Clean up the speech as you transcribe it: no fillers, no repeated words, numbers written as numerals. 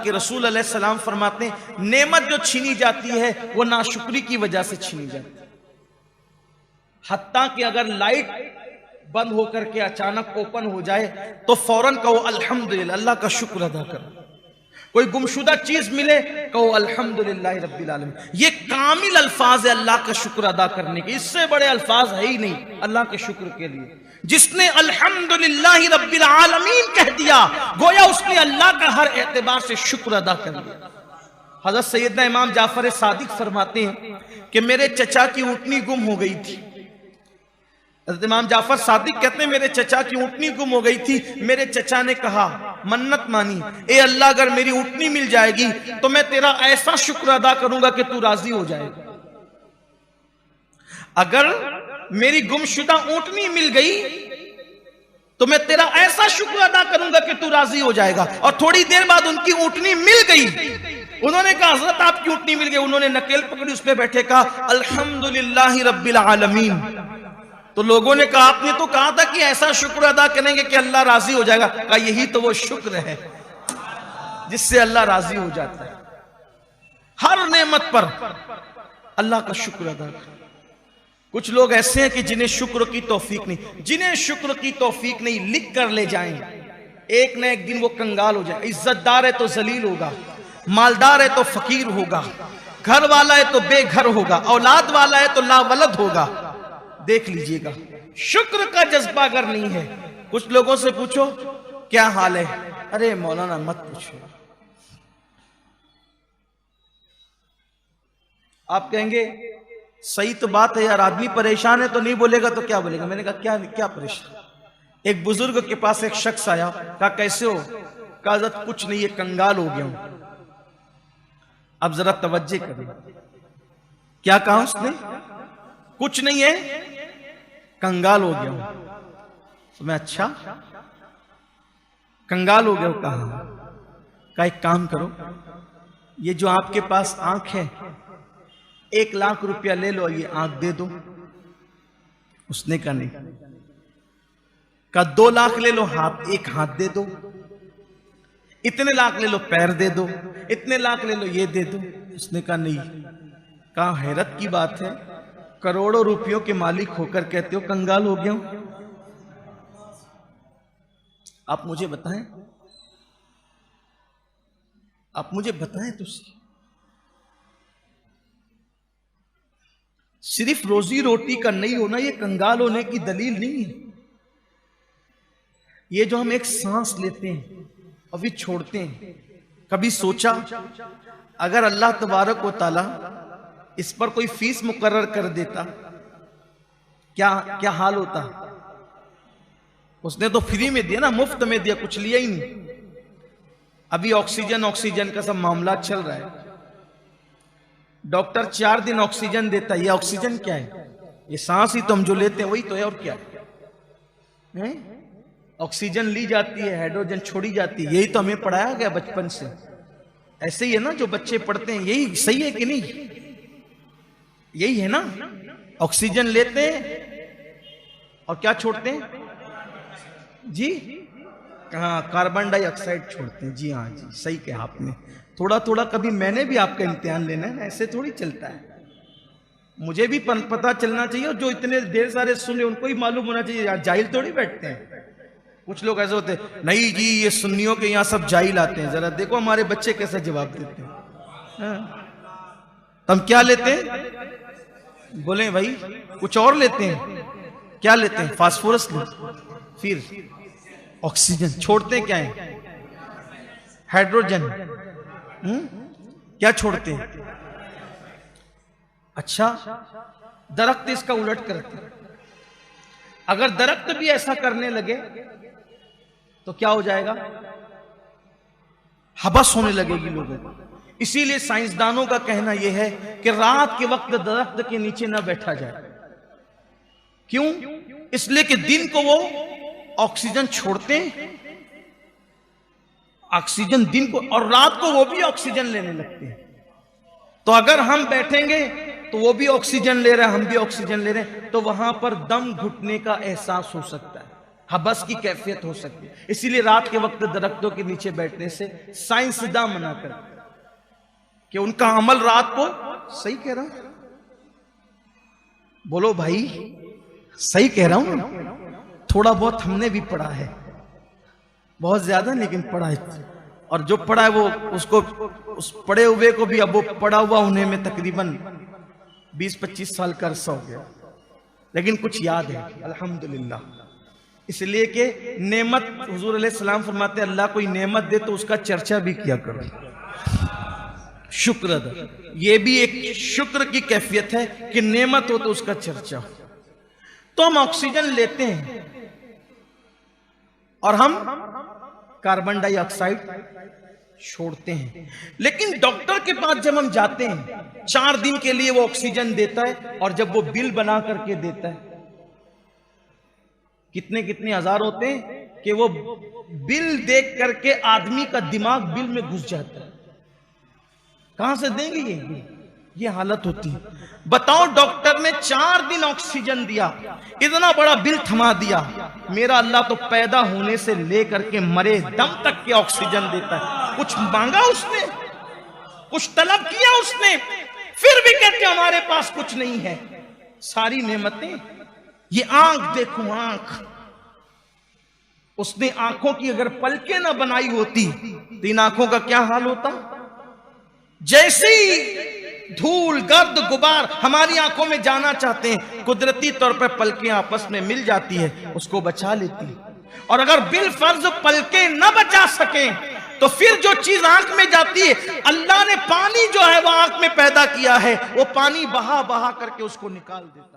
के रसूल अलैहिस्सलाम फरमाते हैं नेमत जो छीनी जाती है वो नाशुक्री की वजह से छीनी जाती है। हत्ता कि अगर लाइट बंद होकर के अचानक ओपन हो जाए तो फौरन कहो अल्हम्दुलिल्लाह, अल्लाह का शुक्र अदा करो। कोई गुमशुदा चीज मिले कहो अल्हम्दुलिल्लाह रब्बिल आलमीन। ये कामिल अल्फाज है अल्लाह का शुक्र अदा करने के, इससे बड़े अल्फाज है ही नहीं अल्लाह के शुक्र के लिए। जिसने अल्हम्दुलिल्लाह रब्बिल आलमीन कह दिया गोया उसने अल्लाह का हर एतबार से शुक्र अदा कर लिया। हजरत सैयदना इमाम जाफर सादिक फरमाते हैं कि मेरे चचा की ऊँटनी गुम हो गई थी। हज़रत इमाम जाफर सादिक कहते हैं मेरे चचा की ऊँटनी गुम हो गई थी। मेरे चचा ने कहा, मन्नत मानी, ए अल्लाह अगर मेरी ऊँटनी मिल जाएगी तो मैं तेरा ऐसा शुक्र अदा करूंगा कि तू राजी हो जाएगा। अगर मेरी गुमशुदा ऊँटनी मिल गई तो मैं तेरा ऐसा शुक्र अदा करूंगा कि तू राजी हो जाएगा। और थोड़ी देर बाद उनकी ऊँटनी मिल गई। उन्होंने कहा हज़रत आपकी ऊँटनी मिल गई। उन्होंने नकेल पकड़ी, उस पर बैठे कहा अल्हम्दुलिल्लाह रब्बिल आलमीन। तो लोगों ने कहा आपने तो कहा था कि ऐसा शुक्र अदा करेंगे कि अल्लाह राजी हो जाएगा। कहा यही तो वो शुक्र है जिससे अल्लाह राजी हो जाता है। हर नेमत पर अल्लाह का शुक्र अदा करें। कुछ लोग ऐसे हैं कि जिन्हें शुक्र की तौफीक नहीं, जिन्हें शुक्र की तौफीक नहीं, लिख कर ले जाएं, एक न एक दिन वो कंगाल हो जाए। इज्जतदार है तो जलील होगा, मालदार है तो फकीर होगा, घर वाला है तो बेघर होगा, औलाद वाला है तो लावलद होगा। देख लीजिएगा, शुक्र का जज्बा अगर नहीं है। कुछ लोगों से पूछो क्या हाल है, अरे मौलाना मत पूछो। आप कहेंगे सही तो बात है यार, आदमी परेशान है तो नहीं बोलेगा तो क्या बोलेगा। मैंने कहा क्या क्या परेशान। एक बुजुर्ग के पास एक शख्स आया, कहा कैसे हो। कहा हज़रत कुछ नहीं, ये कंगाल हो गया हूं। अब जरा तवज्जो करें, क्या कहा उसने, कुछ नहीं है कंगाल हो गया हूं। तो मैं अच्छा कंगाल हो गया हूं। कहा एक काम करो, ये जो आपके पास आंख है 1 लाख रुपया ले लो, ये आंख दे दो। उसने कहा नहीं। कहा 2 लाख ले लो, हाथ, एक हाथ दे दो। इतने लाख ले लो, पैर दे दो। इतने लाख ले लो, ये दे दो। उसने कहा नहीं। कहा हैरत की बात है, करोड़ों रुपयों के मालिक होकर कहते हो कंगाल हो गया हूं। आप मुझे बताएं, आप मुझे बताएं तो सिर्फ रोजी रोटी का नहीं होना ये कंगाल होने की दलील नहीं है। ये जो हम एक सांस लेते हैं और फिर छोड़ते हैं, कभी सोचा अगर अल्लाह तबारक व तआला इस पर कोई फीस मुकर्रर कर देता क्या क्या हाल होता। उसने तो फ्री में दिया ना, मुफ्त में दिया, कुछ लिया ही नहीं। अभी ऑक्सीजन का सब मामला चल रहा है। डॉक्टर 4 दिन ऑक्सीजन देता है। ये ऑक्सीजन क्या है, ये सांस ही तो हम जो लेते हैं वही तो है, और क्या है। ऑक्सीजन ली जाती है, हाइड्रोजन छोड़ी जाती है, यही तो हमें पढ़ाया गया बचपन से। ऐसे ही है ना जो बच्चे पढ़ते हैं, यही सही है कि नहीं, यही है ना। ऑक्सीजन लेते हैं और क्या छोड़ते हैं जी, कहाँ, कार्बन डाइऑक्साइड छोड़ते हैं। जी हाँ जी, सही कहा आपने। थोड़ा थोड़ा कभी मैंने भी आपका इम्तिहान लेना है, ऐसे थोड़ी चलता है। मुझे भी पता चलना चाहिए, और जो इतने ढेर सारे सुने उनको ही मालूम होना चाहिए। यार जाहिल थोड़ी बैठते हैं। कुछ लोग ऐसे होते हैं, नहीं जी ये सुन्नियों के यहाँ सब जाहिल आते हैं। जरा देखो हमारे बच्चे कैसा जवाब देते हैं। हम क्या लेते हैं, बोले भाई कुछ और लेते हैं। क्या लेते हैं, फास्फोरस लेते, फिर ऑक्सीजन छोड़ते क्या है, हाइड्रोजन। क्या छोड़ते हैं, अच्छा दरख्त इसका उलट करते हैं। अगर दरख्त भी ऐसा करने लगे तो क्या हो जाएगा, हबस होने लगेगी लोगों को। इसीलिए साइंसदानों का कहना यह है कि रात के वक्त दरख्त के नीचे ना बैठा जाए। क्यों, इसलिए कि दिन को वो ऑक्सीजन छोड़ते हैं, ऑक्सीजन दिन को, और रात को वो भी ऑक्सीजन लेने लगते हैं। तो अगर हम बैठेंगे तो वो भी ऑक्सीजन ले रहे हैं, हम भी ऑक्सीजन ले रहे हैं, तो वहां पर दम घुटने का एहसास हो सकता है। हबस की कैफियत हो सकती है। इसीलिए रात के वक्त दरख्तों के नीचे बैठने से साइंसदां मना कर कि उनका अमल रात को, सही कह रहा हूं, बोलो भाई सही कह रहा हूं। थोड़ा बहुत हमने भी पढ़ा है, बहुत ज्यादा लेकिन पढ़ा है, और जो पढ़ा है वो उसको, उस पढ़े हुए को भी अब वो पढ़ा हुआ होने में तकरीबन 20-25 साल का अरसा हो गया, लेकिन कुछ याद है अल्हम्दुलिल्लाह। इसलिए कि नेमत, हुजूर अलैहिस्सलाम फरमाते अल्लाह कोई नेमत दे तो उसका चर्चा भी किया करो, शुक्र अदा। ये भी एक शुक्र की कैफियत है कि नेमत हो तो उसका चर्चा हो। तो हम ऑक्सीजन लेते हैं और हम कार्बन डाइऑक्साइड छोड़ते हैं, लेकिन डॉक्टर के पास जब हम जाते हैं 4 दिन के लिए वो ऑक्सीजन देता है, और जब वो बिल बना करके देता है, कितने कितने हजार होते हैं कि वो बिल देख करके आदमी का दिमाग बिल में घुस जाता है। कहां से देंगे ये हालत होती है। बताओ, डॉक्टर ने 4 दिन ऑक्सीजन दिया, इतना बड़ा बिल थमा दिया। मेरा अल्लाह तो पैदा होने से लेकर के मरे दम तक के ऑक्सीजन देता है। कुछ मांगा उसने, कुछ तलब किया उसने, फिर भी कहते हमारे पास कुछ नहीं है। सारी नेमतें, ये आंख देखो, आंख, उसने आंखों की अगर पलकें ना बनाई होती तो इन आंखों का क्या हाल होता। जैसी धूल गर्द गुबार हमारी आंखों में जाना चाहते हैं, कुदरती तौर पर पलकें आपस में मिल जाती है, उसको बचा लेती है। और अगर बिल फर्ज पलकें न बचा सके तो फिर जो चीज आंख में जाती है, अल्लाह ने पानी जो है वो आंख में पैदा किया है, वो पानी बहा बहा करके उसको निकाल देता है।